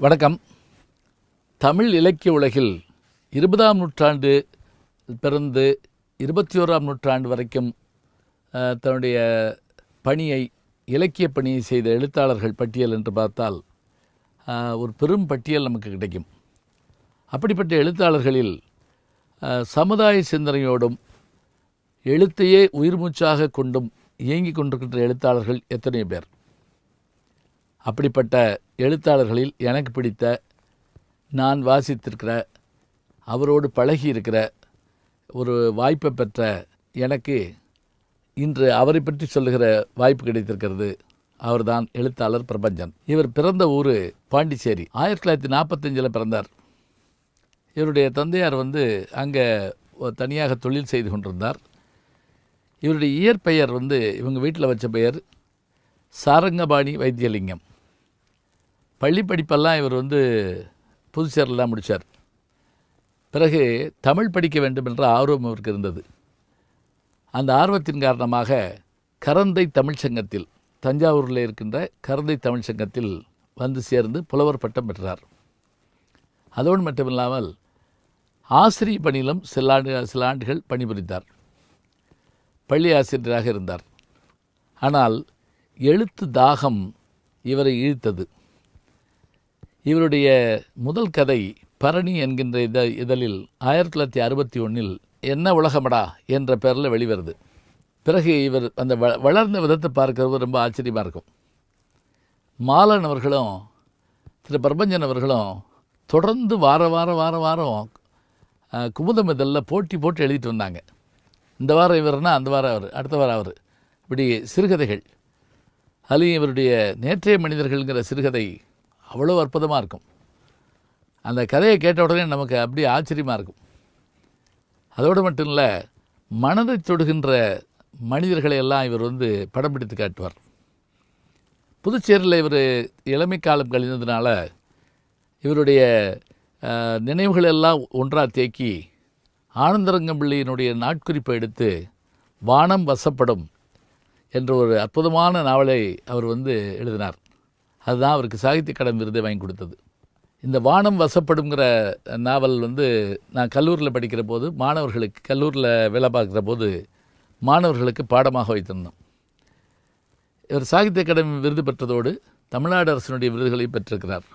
வணக்கம். தமிழ் இலக்கிய உலகில் 20ஆம் நூற்றாண்டு பிறந்து 21ஆம் நூற்றாண்டு வரைக்கும் தன்னுடைய பணியை இலக்கிய பணியை செய்த எழுத்தாளர்கள் பட்டியல் என்று பார்த்தால் ஒரு பெரும் பட்டியல் நமக்கு கிடைக்கும். அப்படிப்பட்ட எழுத்தாளர்களில் சமுதாய சிந்தனையோடும் எழுத்தையே உயிர் மூச்சாக கொண்டும் இயங்கிக் கொண்டிருக்கின்ற எழுத்தாளர்கள் எத்தனையோ பேர். அப்படிப்பட்ட எழுத்தாளர்களில் எனக்கு பிடித்த, நான் வாசித்திருக்கிற, அவரோடு பழகியிருக்கிற, ஒரு வாய்ப்பை பெற்ற எனக்கு இன்று அவரை பற்றி சொல்லுகிற வாய்ப்பு கிடைத்திருக்கிறது. அவர்தான் எழுத்தாளர் பிரபஞ்சன். இவர் பிறந்த ஊர் பாண்டிச்சேரி. 1945 பிறந்தார். இவருடைய தந்தையார் அங்கே தனியாக தொழில் செய்து கொண்டிருந்தார். இவருடைய இயற்பெயர் இவங்க வீட்டில் வச்ச பெயர் சாரங்கபாணி வைத்தியலிங்கம். பள்ளி படிப்பெல்லாம் இவர் புதுச்சேரியில் முடித்தார். பிறகு தமிழ் படிக்க வேண்டும் என்ற ஆர்வம் அவருக்கு இருந்தது. அந்த ஆர்வத்தின் காரணமாக கரந்தை தமிழ்ச்சங்கத்தில், தஞ்சாவூரில் இருக்கின்ற கரந்தை தமிழ்ச்சங்கத்தில் சேர்ந்து புலவர் பட்டம் பெற்றார். அதோடு மட்டுமில்லாமல் ஆசிரிய பணியிலும் சில ஆண்டுகள் பணிபுரிந்தார். பள்ளி ஆசிரியராக இருந்தார். ஆனால் எழுத்து தாகம் இவரை இழுத்தது. இவருடைய முதல் கதை பரணி என்கின்ற இதழில் 1961 என்ன உலகமடா என்ற பெயரில் வெளிவருது. பிறகு இவர் அந்த வளர்ந்த விதத்தை பார்க்கறது ரொம்ப ஆச்சரியமாக இருக்கும். மாலன் அவர்களும் திரு பிரபஞ்சன் அவர்களும் தொடர்ந்து வாரம் குமுதம் இதழில் போட்டு எழுதிட்டு வந்தாங்க. இந்த வாரம் இவர்னா அந்த வாரம் அவர், அடுத்த வாரம் அவர், இப்படி சிறுகதைகள். அதுலேயும் இவருடைய நேற்றைய மனிதர்கள்ங்கிற சிறுகதை அவ்வளோ அற்புதமாக இருக்கும். அந்த கதையை கேட்ட உடனே நமக்கு அப்படியே ஆச்சரியமாக இருக்கும். அதோடு மட்டும் இல்லை, மனதை தொடுகின்ற மனிதர்களை எல்லாம் இவர் படம் பிடித்து காட்டுவார். புதுச்சேரியில் இவர் இளமை காலம் கழிந்ததுனால இவருடைய நினைவுகளெல்லாம் ஒன்றாக தேக்கி ஆனந்தரங்கம்பிள்ளையினுடைய நாட்குறிப்பை எடுத்து வானம் வசப்படும் என்ற ஒரு அற்புதமான நாவலை அவர் எழுதினார். அதுதான் அவருக்கு சாகித்ய அகாடமி விருதை வாங்கி கொடுத்தது. இந்த வானம் வசப்படுங்கிற நாவல் நான் கல்லூரியில் படிக்கிற போது மாணவர்களுக்கு, கல்லூரியில் வேலை பார்க்குற போது மாணவர்களுக்கு பாடமாக வைத்திருந்தோம். இவர் சாகித்ய அகாடமி விருது பெற்றதோடு தமிழ்நாடு அரசினுடைய விருதுகளை பெற்றிருக்கிறார்.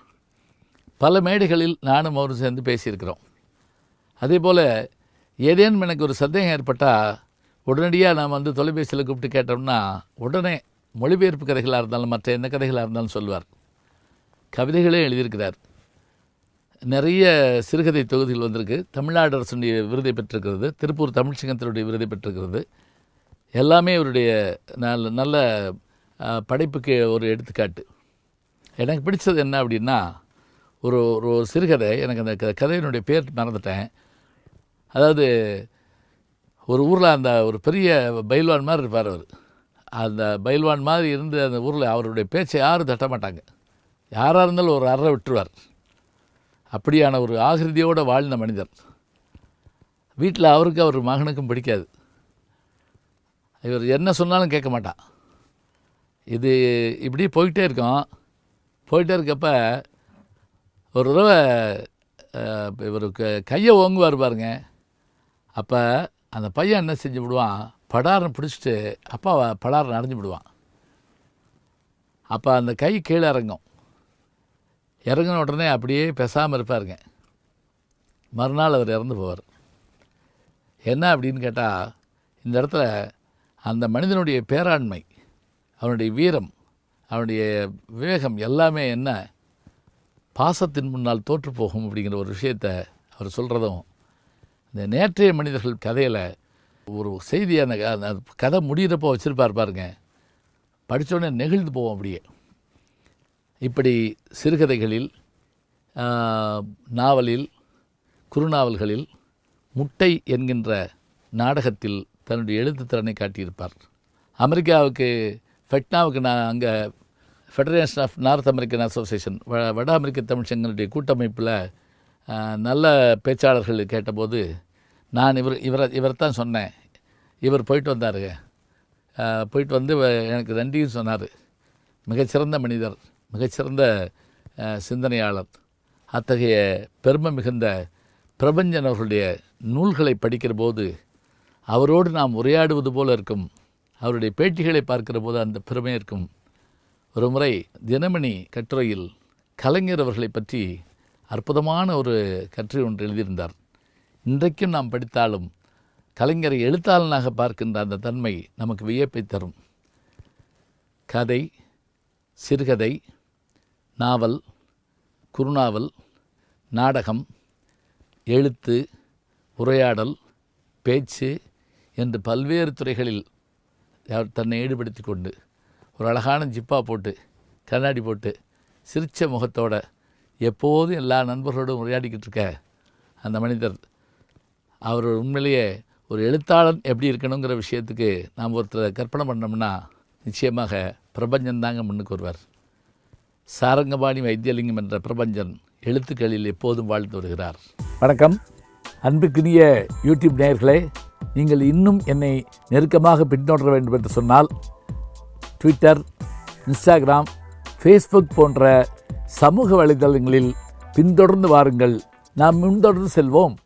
பல மேடைகளில் நானும் அவரும் சேர்ந்து பேசியிருக்கிறோம். அதே போல் ஏதேனும் எனக்கு ஒரு சந்தேகம் ஏற்பட்டால் உடனடியாக நாம் தொலைபேசியில் கூப்பிட்டு கேட்டோம்னா உடனே மொழிபெயர்ப்பு கதைகளாக இருந்தாலும் மற்ற எந்த கதைகளாக இருந்தாலும் சொல்வார். கவிதைகளே எழுதியிருக்கிறார். நிறைய சிறுகதை தொகுதிகள் வந்திருக்கு. தமிழ்நாடு அரசுடைய விருதை பெற்றிருக்கிறது. திருப்பூர் தமிழ்ச்சங்கத்தினுடைய விருதை பெற்றிருக்கிறது. எல்லாமே இவருடைய நல்ல படைப்புக்கு ஒரு எடுத்துக்காட்டு. எனக்கு பிடிச்சது என்ன அப்படின்னா, ஒரு சிறுகதை, எனக்கு அந்த கதையினுடைய பேர் மறந்துட்டேன். அதாவது ஒரு ஊரில் அந்த ஒரு பெரிய பைல்வான் மாதிரி இருப்பார். அவர் அந்த பைல்வான் மாதிரி இருந்து அந்த ஊரில் அவருடைய பேச்சை யாரும் தட்ட மாட்டாங்க. யாராக இருந்தாலும் ஒரு அறை விட்டுருவார். அப்படியான ஒரு ஆகிருதியோடு வாழ்ந்த மனிதர். வீட்டில் அவருக்கு அவர் மகனுக்கும் பிடிக்காது. இவர் என்ன சொன்னாலும் கேட்க மாட்டான். இது இப்படி போயிட்டே இருக்கப்ப ஒரு தடவை இவருக்கு கையை ஓங்குவார் பாருங்க. அப்போ அந்த பையன் என்ன செஞ்சு விடுவான், படாரம் பிடிச்சிட்டு அப்பாவை படாரம் அடைஞ்சு விடுவான். அப்போ அந்த கை கீழே இறங்கின உடனே அப்படியே பேசாமல் இருப்பாருங்க. மறுநாள் அவர் இறந்து போவார். என்ன அப்படின்னு கேட்டால், இந்த இடத்துல அந்த மனிதனுடைய பேராண்மை, அவனுடைய வீரம், அவனுடைய விவேகம் எல்லாமே என்ன, பாசத்தின் முன்னால் தோற்று போகும் அப்படிங்கிற ஒரு விஷயத்தை அவர் சொல்கிறதும், இந்த நேற்றைய மனிதர்கள் கதையில் ஒரு செய்தி, அந்த கதை முடிகிறப்போ வச்சுருப்பார் பாருங்க, படித்தோடனே நெகிழ்ந்து போவோம் அப்படியே. இப்படி சிறுகதைகளில், நாவலில், குறுநாவல்களில், முட்டை என்கின்ற நாடகத்தில் தன்னுடைய எழுத்துத்திறனை காட்டியிருப்பார். அமெரிக்காவுக்கு ஃபெட்னாவுக்கு நான் அங்கே federation of North American association, வட அமெரிக்க தமிழ்ச்சங்களுடைய கூட்டமைப்பில் நல்ல பேச்சாளர்கள் கேட்டபோது நான் இவரைத்தான் சொன்னேன். இவர் போயிட்டு வந்தார். போயிட்டு எனக்கு நன்றியும் சொன்னார். மிகச்சிறந்த மனிதர், மிகச்சிறந்த சிந்தனையாளர். அத்தகைய பெருமை மிகுந்த பிரபஞ்சன் அவர்களுடைய நூல்களை படிக்கிற போது அவரோடு நாம் உரையாடுவது போல இருக்கும். அவருடைய பேட்டிகளை பார்க்கிற போது அந்த பெருமை இருக்கும். ஒரு முறை தினமணி கட்டுரையில் கலைஞர் அவர்களை பற்றி அற்புதமான ஒரு கட்டுரை ஒன்று எழுதியிருந்தார். இன்றைக்கும் நாம் படித்தாலும் கலைஞரை எழுத்தாளனாக பார்க்கின்ற அந்த தன்மை நமக்கு வியப்பை தரும். கதை, சிறுகதை, நாவல், குறுநாவல், நாடகம், எழுத்து, உரையாடல், பேச்சு என்று பல்வேறு துறைகளில் தன்னை ஈடுபடுத்தி கொண்டு ஒரு அழகான ஜிப்பா போட்டு கண்ணாடி போட்டு சிரித்த முகத்தோட எப்போதும் எல்லா நண்பர்களோடும் உரையாடிக்கிட்டு இருக்க அந்த மனிதர், அவர் உண்மையிலேயே ஒரு எழுத்தாளன் எப்படி இருக்கணுங்கிற விஷயத்துக்கு நாம் ஒருத்தரை கற்பனை பண்ணோம்னா நிச்சயமாக பிரபஞ்சன் தாங்க முன்னுக்கு வருவார். சாரங்கபாணி வைத்தியலிங்கம் என்ற பிரபஞ்சன் எழுத்துக்களில் எப்போதும் வாழ்ந்து வருகிறார். வணக்கம் அன்புக்குரிய யூடியூப் நேயர்களே, நீங்கள் இன்னும் என்னை நெருக்கமாக பின்தொடர வேண்டும் என்று சொன்னால் ட்விட்டர், இன்ஸ்டாகிராம், ஃபேஸ்புக் போன்ற சமூக வலைதளங்களில் பின்தொடர்ந்து வாருங்கள். நாம் முன்தொடர்ந்து செல்வோம்.